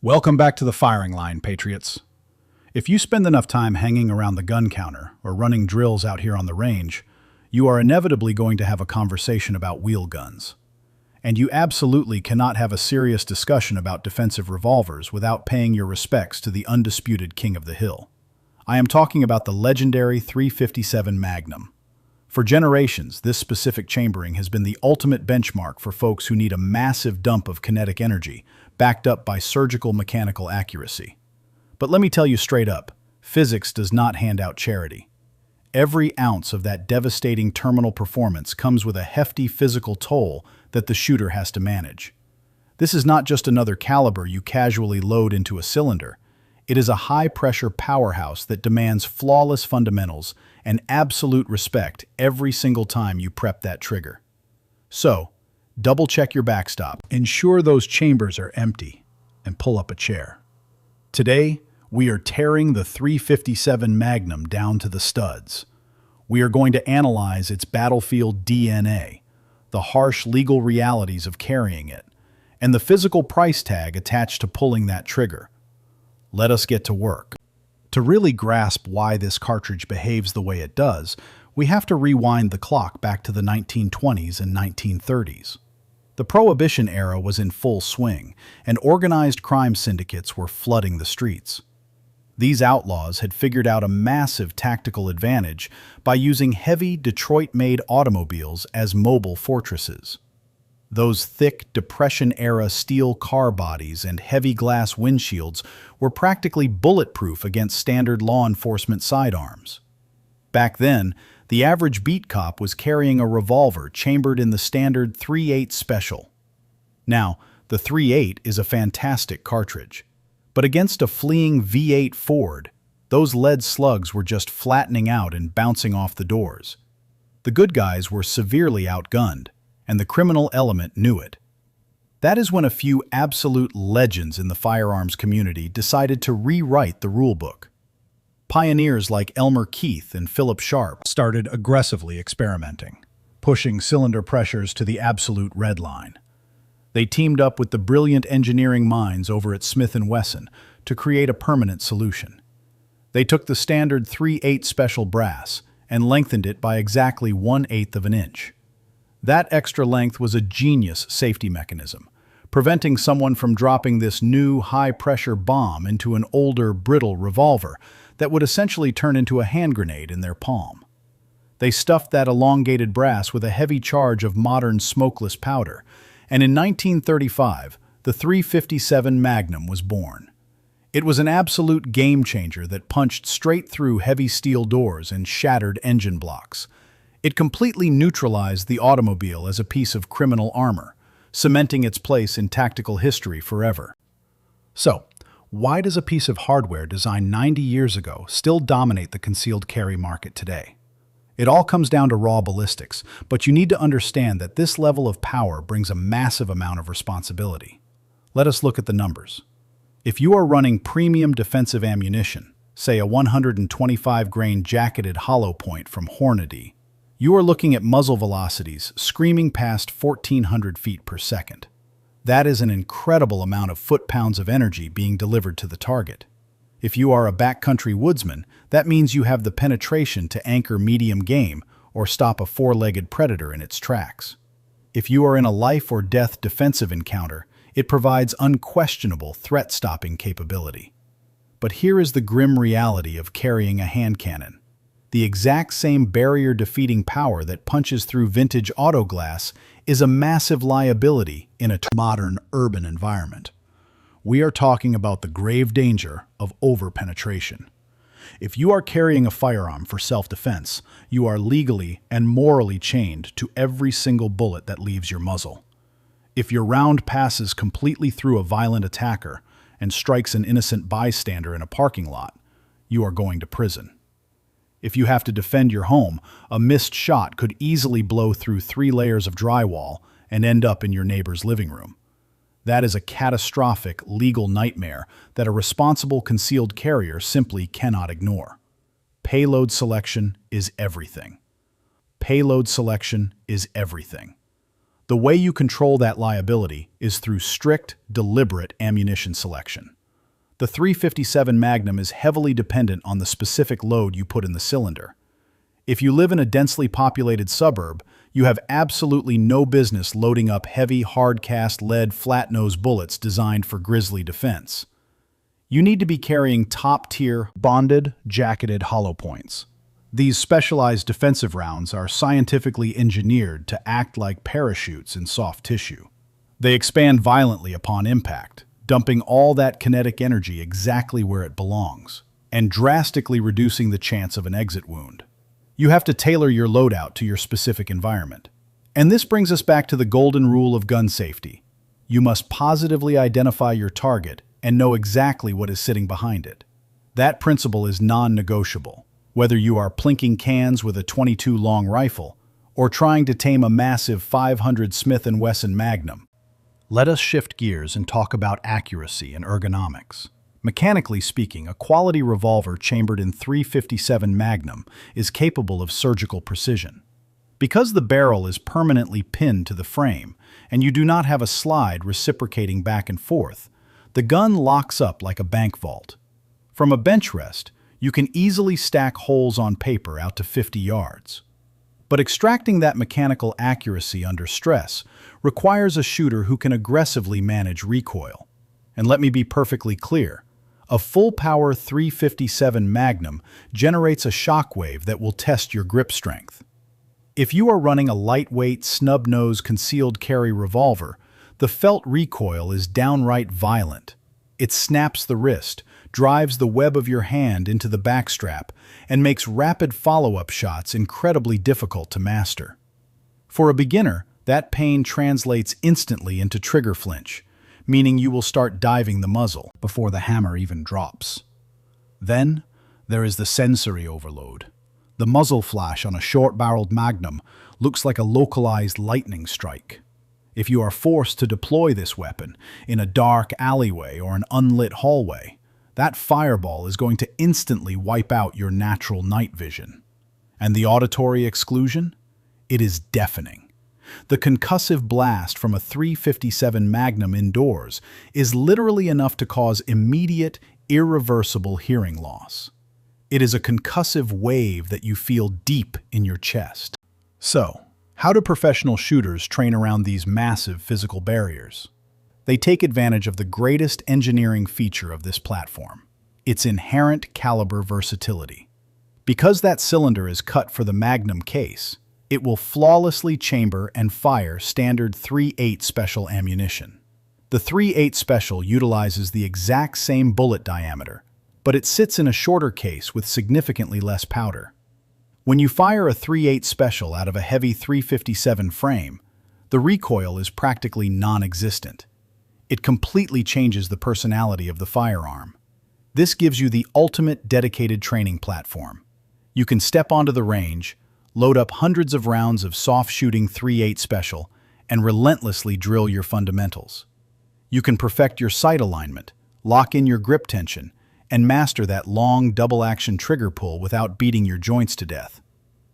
Welcome back to the firing line, Patriots. If you spend enough time hanging around the gun counter or running drills out here on the range, you are inevitably going to have a conversation about wheel guns. And you absolutely cannot have a serious discussion about defensive revolvers without paying your respects to the undisputed king of the hill. I am talking about the legendary 357 Magnum. For generations, this specific chambering has been the ultimate benchmark for folks who need a massive dump of kinetic energy, backed up by surgical mechanical accuracy. But let me tell you straight up, physics does not hand out charity. Every ounce of that devastating terminal performance comes with a hefty physical toll that the shooter has to manage. This is not just another caliber you casually load into a cylinder. It is a high-pressure powerhouse that demands flawless fundamentals and absolute respect every single time you prep that trigger. So, double-check your backstop, ensure those chambers are empty, and pull up a chair. Today, we are tearing the 357 Magnum down to the studs. We are going to analyze its battlefield DNA, the harsh legal realities of carrying it, and the physical price tag attached to pulling that trigger. Let us get to work. To really grasp why this cartridge behaves the way it does, we have to rewind the clock back to the 1920s and 1930s. The Prohibition era was in full swing, and organized crime syndicates were flooding the streets. These outlaws had figured out a massive tactical advantage by using heavy Detroit-made automobiles as mobile fortresses. Those thick Depression-era steel car bodies and heavy glass windshields were practically bulletproof against standard law enforcement sidearms. Back then, the average beat cop was carrying a revolver chambered in the standard .38 Special. Now, the .38 is a fantastic cartridge, but against a fleeing V8 Ford, those lead slugs were just flattening out and bouncing off the doors. The good guys were severely outgunned, and the criminal element knew it. That is when a few absolute legends in the firearms community decided to rewrite the rulebook. Pioneers like Elmer Keith and Philip Sharp started aggressively experimenting, pushing cylinder pressures to the absolute red line. They teamed up with the brilliant engineering minds over at Smith & Wesson to create a permanent solution. They took the standard .38 Special brass and lengthened it by exactly 1/8 of an inch. That extra length was a genius safety mechanism, preventing someone from dropping this new high-pressure bomb into an older, brittle revolver that would essentially turn into a hand grenade in their palm. They stuffed that elongated brass with a heavy charge of modern smokeless powder, and in 1935, the 357 Magnum was born. It was an absolute game-changer that punched straight through heavy steel doors and shattered engine blocks. It completely neutralized the automobile as a piece of criminal armor, cementing its place in tactical history forever. So, why does a piece of hardware designed 90 years ago still dominate the concealed carry market today? It all comes down to raw ballistics, but you need to understand that this level of power brings a massive amount of responsibility. Let us look at the numbers. If you are running premium defensive ammunition, say a 125-grain jacketed hollow point from Hornady, you are looking at muzzle velocities screaming past 1,400 feet per second. That is an incredible amount of foot-pounds of energy being delivered to the target. If you are a backcountry woodsman, that means you have the penetration to anchor medium game or stop a four-legged predator in its tracks. If you are in a life-or-death defensive encounter, it provides unquestionable threat-stopping capability. But here is the grim reality of carrying a hand cannon. The exact same barrier-defeating power that punches through vintage auto glass is a massive liability in a modern urban environment. We are talking about the grave danger of over-penetration. If you are carrying a firearm for self-defense, you are legally and morally chained to every single bullet that leaves your muzzle. If your round passes completely through a violent attacker and strikes an innocent bystander in a parking lot, you are going to prison. If you have to defend your home, a missed shot could easily blow through 3 layers of drywall and end up in your neighbor's living room. That is a catastrophic legal nightmare that a responsible concealed carrier simply cannot ignore. Payload selection is everything. Payload selection is everything. The way you control that liability is through strict, deliberate ammunition selection. The .357 Magnum is heavily dependent on the specific load you put in the cylinder. If you live in a densely populated suburb, you have absolutely no business loading up heavy, hard-cast lead flat-nose bullets designed for grisly defense. You need to be carrying top-tier, bonded, jacketed hollow points. These specialized defensive rounds are scientifically engineered to act like parachutes in soft tissue. They expand violently upon impact, dumping all that kinetic energy exactly where it belongs, and drastically reducing the chance of an exit wound. You have to tailor your loadout to your specific environment. And this brings us back to the golden rule of gun safety. You must positively identify your target and know exactly what is sitting behind it. That principle is non-negotiable, whether you are plinking cans with a .22 long rifle or trying to tame a massive .500 Smith & Wesson Magnum. Let us shift gears and talk about accuracy and ergonomics. Mechanically speaking, a quality revolver chambered in .357 Magnum is capable of surgical precision. Because the barrel is permanently pinned to the frame, and you do not have a slide reciprocating back and forth, the gun locks up like a bank vault. From a bench rest, you can easily stack holes on paper out to 50 yards. But extracting that mechanical accuracy under stress requires a shooter who can aggressively manage recoil. And let me be perfectly clear, a full-power .357 Magnum generates a shockwave that will test your grip strength. If you are running a lightweight, snub-nose concealed carry revolver, the felt recoil is downright violent. It snaps the wrist, drives the web of your hand into the backstrap, and makes rapid follow-up shots incredibly difficult to master. For a beginner, that pain translates instantly into trigger flinch, meaning you will start diving the muzzle before the hammer even drops. Then, there is the sensory overload. The muzzle flash on a short-barreled Magnum looks like a localized lightning strike. If you are forced to deploy this weapon in a dark alleyway or an unlit hallway, that fireball is going to instantly wipe out your natural night vision. And the auditory exclusion? It is deafening. The concussive blast from a .357 Magnum indoors is literally enough to cause immediate, irreversible hearing loss. It is a concussive wave that you feel deep in your chest. So, how do professional shooters train around these massive physical barriers? They take advantage of the greatest engineering feature of this platform, its inherent caliber versatility. Because that cylinder is cut for the Magnum case, it will flawlessly chamber and fire standard .38 special ammunition. The .38 special utilizes the exact same bullet diameter, but it sits in a shorter case with significantly less powder. When you fire a .38 special out of a heavy .357 frame, the recoil is practically non-existent. It completely changes the personality of the firearm. This gives you the ultimate dedicated training platform. You can step onto the range, load up hundreds of rounds of soft-shooting .38 special, and relentlessly drill your fundamentals. You can perfect your sight alignment, lock in your grip tension, and master that long double-action trigger pull without beating your joints to death.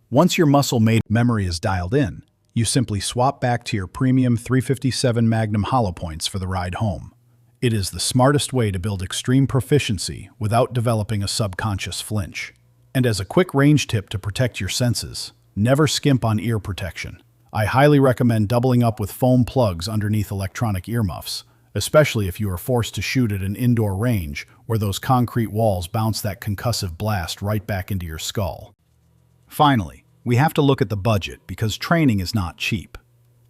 Once your muscle memory is dialed in, you simply swap back to your premium .357 Magnum hollow points for the ride home. It is the smartest way to build extreme proficiency without developing a subconscious flinch. And as a quick range tip to protect your senses, never skimp on ear protection. I highly recommend doubling up with foam plugs underneath electronic earmuffs, especially if you are forced to shoot at an indoor range where those concrete walls bounce that concussive blast right back into your skull. Finally, we have to look at the budget because training is not cheap.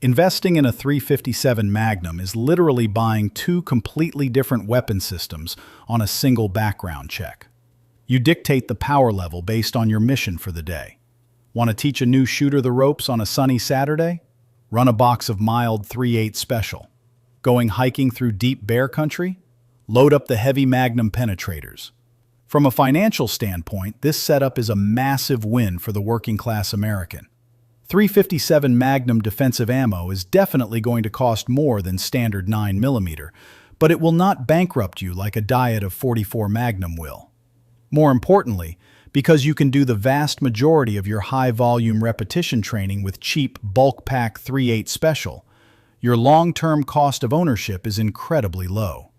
Investing in a .357 Magnum is literally buying two completely different weapon systems on a single background check. You dictate the power level based on your mission for the day. Want to teach a new shooter the ropes on a sunny Saturday? Run a box of mild .38 special. Going hiking through deep bear country? Load up the heavy Magnum penetrators. From a financial standpoint, this setup is a massive win for the working-class American. .357 Magnum defensive ammo is definitely going to cost more than standard 9mm, but it will not bankrupt you like a diet of 44 Magnum will. More importantly, because you can do the vast majority of your high-volume repetition training with cheap bulk pack .38 special, your long-term cost of ownership is incredibly low.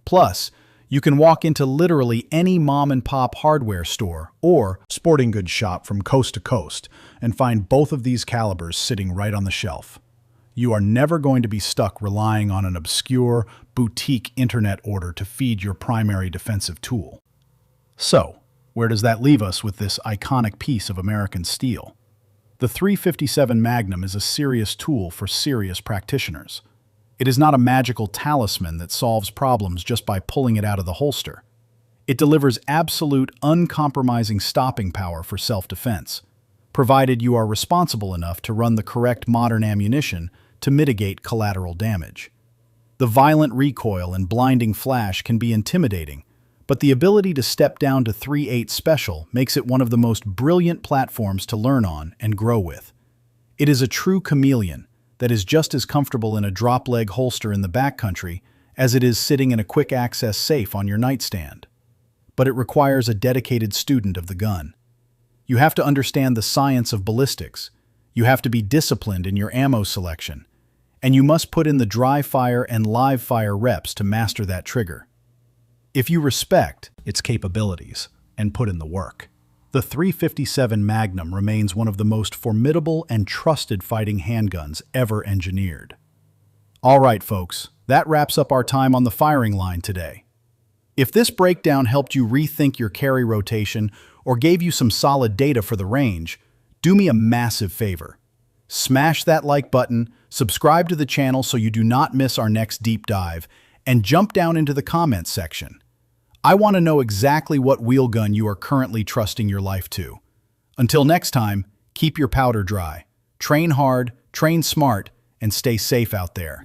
Plus, you can walk into literally any mom-and-pop hardware store or sporting goods shop from coast to coast and find both of these calibers sitting right on the shelf. You are never going to be stuck relying on an obscure, boutique internet order to feed your primary defensive tool. So, where does that leave us with this iconic piece of American steel? The .357 Magnum is a serious tool for serious practitioners. It is not a magical talisman that solves problems just by pulling it out of the holster. It delivers absolute, uncompromising stopping power for self-defense, provided you are responsible enough to run the correct modern ammunition to mitigate collateral damage. The violent recoil and blinding flash can be intimidating, but the ability to step down to .38 Special makes it one of the most brilliant platforms to learn on and grow with. It is a true chameleon that is just as comfortable in a drop-leg holster in the backcountry as it is sitting in a quick-access safe on your nightstand. But it requires a dedicated student of the gun. You have to understand the science of ballistics, you have to be disciplined in your ammo selection, and you must put in the dry fire and live fire reps to master that trigger. If you respect its capabilities and put in the work, the .357 Magnum remains one of the most formidable and trusted fighting handguns ever engineered. All right, folks, that wraps up our time on the firing line today. If this breakdown helped you rethink your carry rotation or gave you some solid data for the range, do me a massive favor. Smash that like button, subscribe to the channel so you do not miss our next deep dive, and jump down into the comments section. I want to know exactly what wheel gun you are currently trusting your life to. Until next time, keep your powder dry, train hard, train smart, and stay safe out there.